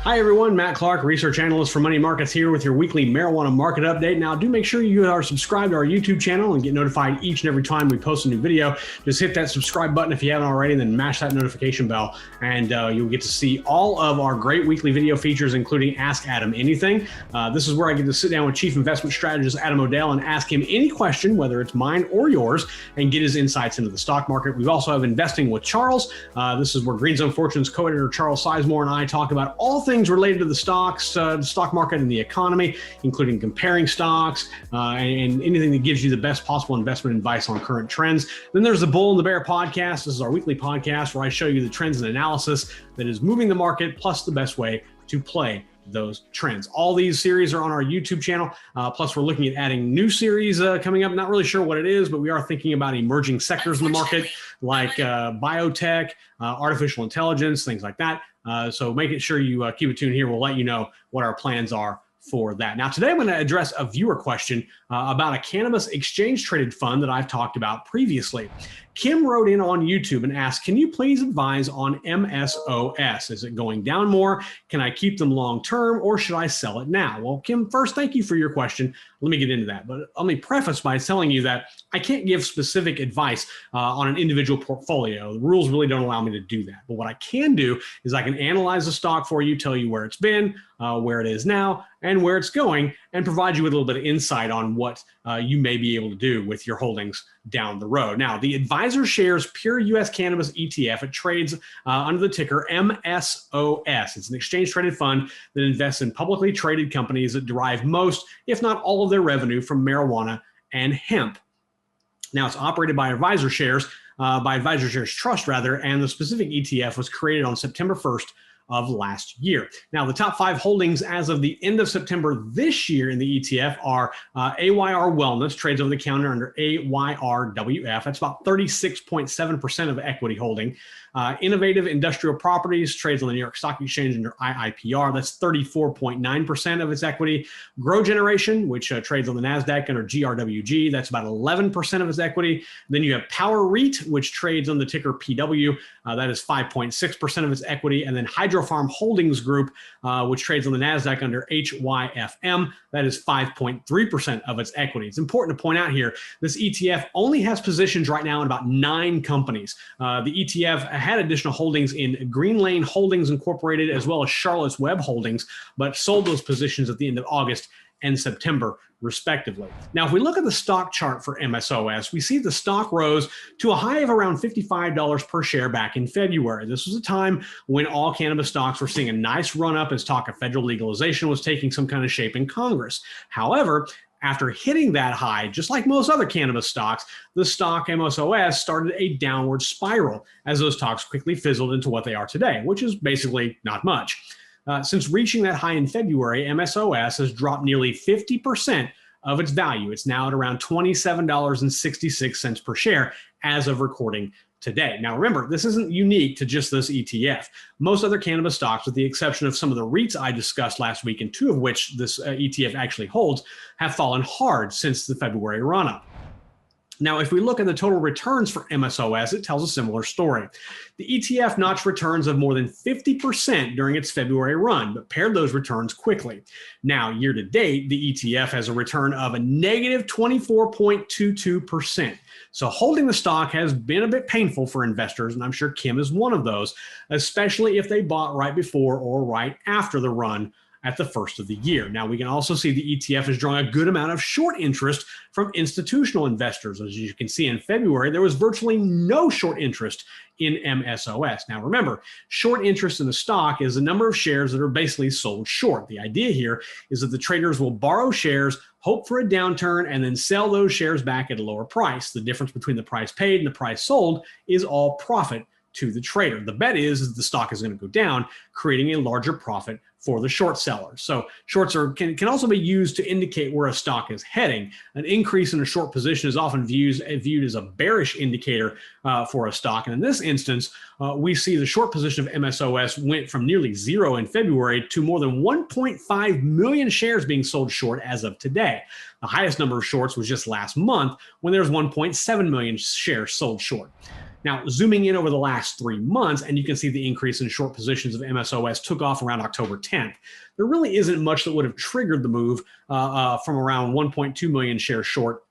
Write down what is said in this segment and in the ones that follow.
Hi, everyone. Matt Clark, research analyst for Money Markets here with your weekly marijuana market update. Now, do make sure you are subscribed to our YouTube channel and get notified each and every time we post a new video. Just hit that subscribe button if you haven't already, and then mash that notification bell, and you'll get to see all of our great weekly video features, including Ask Adam Anything. This is where I get to sit down with Chief Investment Strategist Adam O'Dell and ask him any question, whether it's mine or yours, and get his insights into the stock market. We also have Investing with Charles. This is where Green Zone Fortune's co-editor Charles Sizemore and I talk about all things related to the stocks, the stock market, and the economy, including comparing stocks and anything that gives you the best possible investment advice on current trends. Then there's the Bull and the Bear podcast. This is our weekly podcast where I show you the trends and analysis that is moving the market, plus the best way to play those trends. All these series are on our YouTube channel. Plus, we're looking at adding new series coming up. Not really sure what it is, but we are thinking about emerging sectors in the market like biotech, artificial intelligence, things like that. So make sure you keep it tuned here. We'll let you know what our plans are for that. Now, today I'm going to address a viewer question about a cannabis exchange traded fund that I've talked about previously. Kim wrote in on YouTube and asked, can you please advise on MSOS? Is it going down more? Can I keep them long term, or should I sell it now? Well, Kim, first, thank you for your question. Let me get into that. But let me preface by telling you that I can't give specific advice on an individual portfolio. The rules really don't allow me to do that. But what I can do is I can analyze the stock for you, tell you where it's been, where it is now, and where it's going, and provide you with a little bit of insight on what you may be able to do with your holdings down the road. Now, the AdvisorShares Pure U.S. Cannabis ETF, it trades under the ticker MSOS. It's an exchange-traded fund that invests in publicly traded companies that derive most, if not all, of their revenue from marijuana and hemp. Now, it's operated by AdvisorShares, by AdvisorShares Trust, rather, and the specific ETF was created on September 1st of last year. Now, the top 5 holdings as of the end of September this year in the ETF are AYR Wellness, trades over the counter under AYRWF. That's about 36.7% of equity holding. Innovative Industrial Properties trades on the New York Stock Exchange under IIPR. That's 34.9% of its equity. Grow Generation, which trades on the NASDAQ under GRWG. That's about 11% of its equity. Then you have Power REIT, which trades on the ticker PW. That is 5.6% of its equity. And then Hydrofarm Holdings Group, which trades on the NASDAQ under HYFM. That is 5.3% of its equity. It's important to point out here, this ETF only has positions right now in about 9 companies. The ETF had additional holdings in Green Lane Holdings Incorporated, as well as Charlotte's Web Holdings, but sold those positions at the end of August and September, respectively. Now, if we look at the stock chart for MSOS, we see the stock rose to a high of around $55 per share back in February. This was a time when all cannabis stocks were seeing a nice run up as talk of federal legalization was taking some kind of shape in Congress. However, after hitting that high, just like most other cannabis stocks, the stock MSOS started a downward spiral as those stocks quickly fizzled into what they are today, which is basically not much. Since reaching that high in February, MSOS has dropped nearly 50% of its value. It's now at around $27.66 per share as of recording today. Now, remember, this isn't unique to just this ETF. Most other cannabis stocks, with the exception of some of the REITs I discussed last week, and 2 of which this ETF actually holds, have fallen hard since the February run-up. Now, if we look at the total returns for MSOS, it tells a similar story. The ETF notched returns of more than 50% during its February run, but paired those returns quickly. Now, year to date, the ETF has a return of a negative 24.22%. So holding the stock has been a bit painful for investors, and I'm sure Kim is one of those, especially if they bought right before or right after the run at the first of the year. Now, we can also see the ETF is drawing a good amount of short interest from institutional investors. As you can see in February, there was virtually no short interest in MSOS. Now, remember, short interest in the stock is the number of shares that are basically sold short. The idea here is that the traders will borrow shares, hope for a downturn, and then sell those shares back at a lower price. The difference between the price paid and the price sold is all profit to the trader. The bet is the stock is going to go down, creating a larger profit for the short sellers. So shorts can also be used to indicate where a stock is heading. An increase in a short position is often viewed as a bearish indicator for a stock. And in this instance, we see the short position of MSOS went from nearly 0 in February to more than 1.5 million shares being sold short as of today. The highest number of shorts was just last month when there was 1.7 million shares sold short. Now, zooming in over the last 3 months, and you can see the increase in short positions of MSOS took off around October 10th. There really isn't much that would have triggered the move from around 1.2 million shares short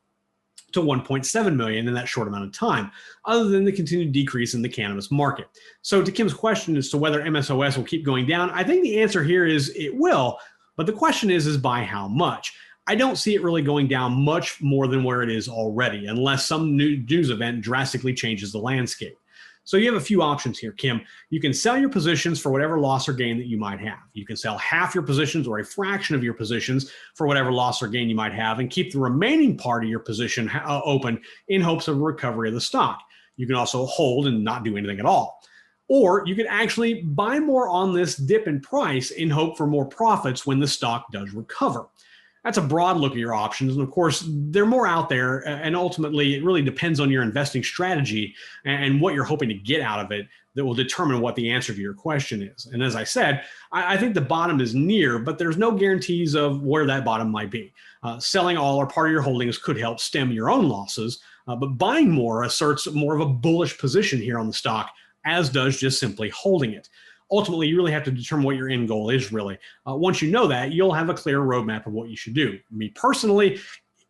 to 1.7 million in that short amount of time, other than the continued decrease in the cannabis market. So to Kim's question as to whether MSOS will keep going down, I think the answer here is it will, but the question is by how much? I don't see it really going down much more than where it is already, unless some new news event drastically changes the landscape. So you have a few options here, Kim. You can sell your positions for whatever loss or gain that you might have. You can sell half your positions or a fraction of your positions for whatever loss or gain you might have, and keep the remaining part of your position open in hopes of a recovery of the stock. You can also hold and not do anything at all. Or you could actually buy more on this dip in price in hope for more profits when the stock does recover. That's a broad look at your options. And of course, they're more out there. And ultimately, it really depends on your investing strategy and what you're hoping to get out of it that will determine what the answer to your question is. And as I said, I think the bottom is near, but there's no guarantees of where that bottom might be. Selling all or part of your holdings could help stem your own losses, but buying more asserts more of a bullish position here on the stock, as does just simply holding it. Ultimately, you really have to determine what your end goal is really. Once you know that, you'll have a clear roadmap of what you should do. Me personally,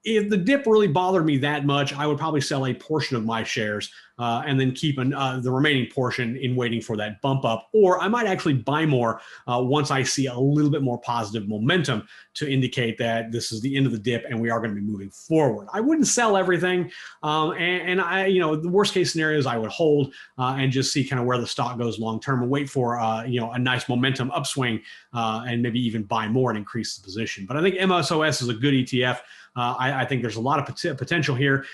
if the dip really bothered me that much, I would probably sell a portion of my shares and then keep the remaining portion in waiting for that bump up. Or I might actually buy more once I see a little bit more positive momentum to indicate that this is the end of the dip and we are going to be moving forward. I wouldn't sell everything. And I, the worst case scenario is I would hold and just see kind of where the stock goes long term and wait for, a nice momentum upswing and maybe even buy more and increase the position. But I think MSOS is a good ETF. I think there's a lot of potential here,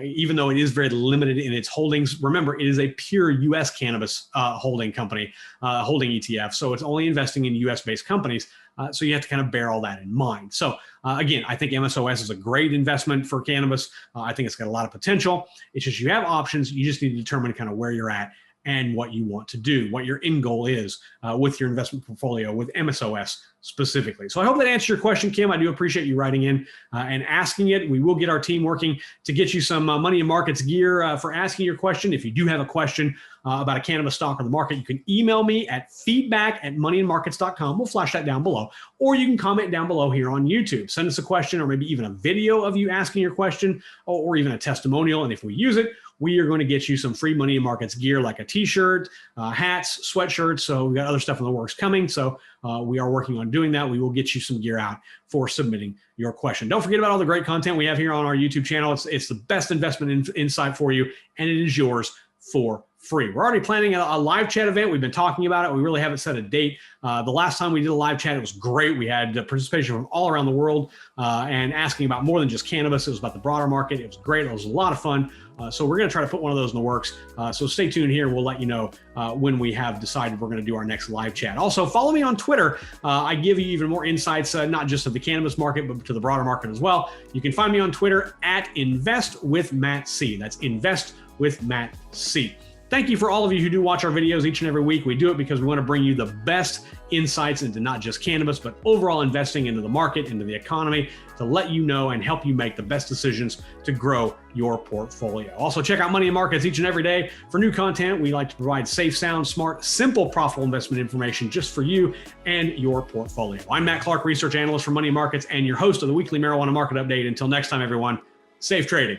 even though it is very limited in its holdings. Remember, it is a pure U.S. cannabis holding company, holding ETF. So it's only investing in U.S.-based companies. So you have to kind of bear all that in mind. So again, I think MSOS is a great investment for cannabis. I think it's got a lot of potential. It's just you have options. You just need to determine kind of where you're at and what you want to do, what your end goal is with your investment portfolio with MSOS specifically. So I hope that answers your question, Kim. I do appreciate you writing in and asking it. We will get our team working to get you some money and markets gear for asking your question. If you do have a question about a cannabis stock or the market, you can email me at feedback@moneyandmarkets.com. We'll flash that down below. Or you can comment down below here on YouTube. Send us a question or maybe even a video of you asking your question or even a testimonial. And if we use it, we are going to get you some free Money and Markets gear like a t-shirt, hats, sweatshirts. So we've got other stuff in the works coming. So we are working on doing that. We will get you some gear out for submitting your question. Don't forget about all the great content we have here on our YouTube channel. It's the best investment insight for you, and it is yours for free. We're already planning a live chat event. We've been talking about it. We really haven't set a date. The last time we did a live chat, it was great. We had participation from all around the world and asking about more than just cannabis. It was about the broader market. It was great. It was a lot of fun. So we're going to try to put one of those in the works. So stay tuned here. We'll let you know when we have decided we're going to do our next live chat. Also, follow me on Twitter. I give you even more insights, not just of the cannabis market, but to the broader market as well. You can find me on Twitter at @InvestWithMattC. That's InvestWithMattC. Thank you for all of you who do watch our videos each and every week. We do it because we want to bring you the best insights into not just cannabis, but overall investing into the market, into the economy, to let you know and help you make the best decisions to grow your portfolio. Also, check out Money and Markets each and every day for new content. We like to provide safe, sound, smart, simple, profitable investment information just for you and your portfolio. I'm Matt Clark, research analyst for Money and Markets and your host of the weekly Marijuana Market Update. Until next time, everyone, safe trading.